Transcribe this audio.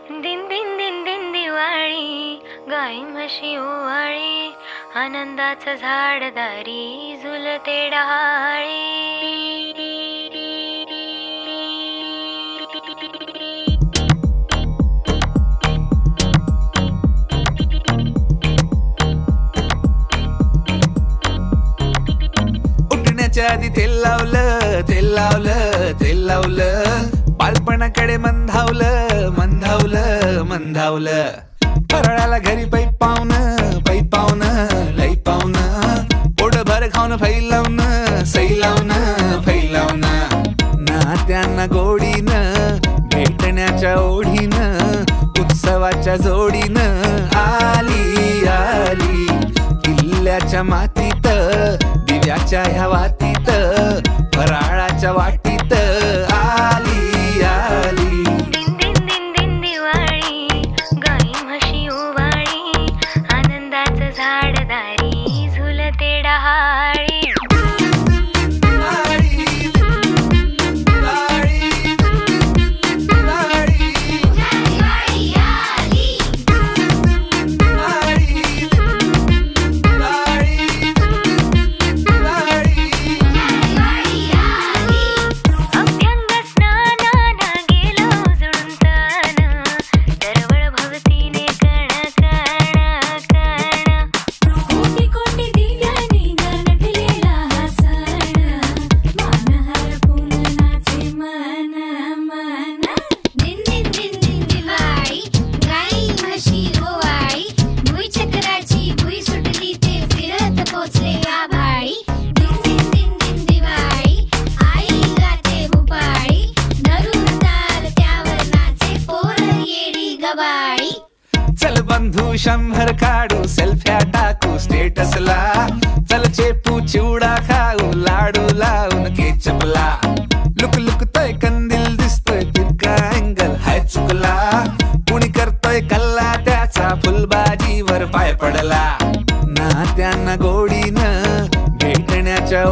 दिन दिन दिन दिन दिवाळी, गाई म्हशी ओवाळी, आनंदाचं झाड दारी झुलते डहाळी. उठण्याच्या आधी तेल लावलं, तेल लावलं, तेल लावलं, बालपणाकडे मंधावलं, मंधावलं, मंधावलं. फराळाला घरी पै पावनं, पै पावनं, लई पावनं, पोटभर खाऊन फैलावनं, सैलावनं, फैलावनं. नात्यांना गोडीनं, भेटण्याच्या ओढीनं, उत्सवाच्या जोडीनं आली आली. किल्ल्याच्या मातीत, दिव्याच्या ह्या वातीत, फराळाच्या वाटीत आली आली. दिन दिन दिन दिन दिवाळी, गाई म्हशी ओवाळी, आनंदाचं झाड दारी झुलते डहाळी. चल बंधू 100 काढू, सेल्फ्या टाकू स्टेटसला, चल चेपू चिवडा खाऊ, लाडू लावून केचपला. लुक लुकतोय कंदील दिसतोय, तिरका अँगल हाय चुकला, कुणी करतोय कल्ला त्याचा, फुलबाजीवर पाय पडला. नात्यांना गोडीनं, भेटण्याच्या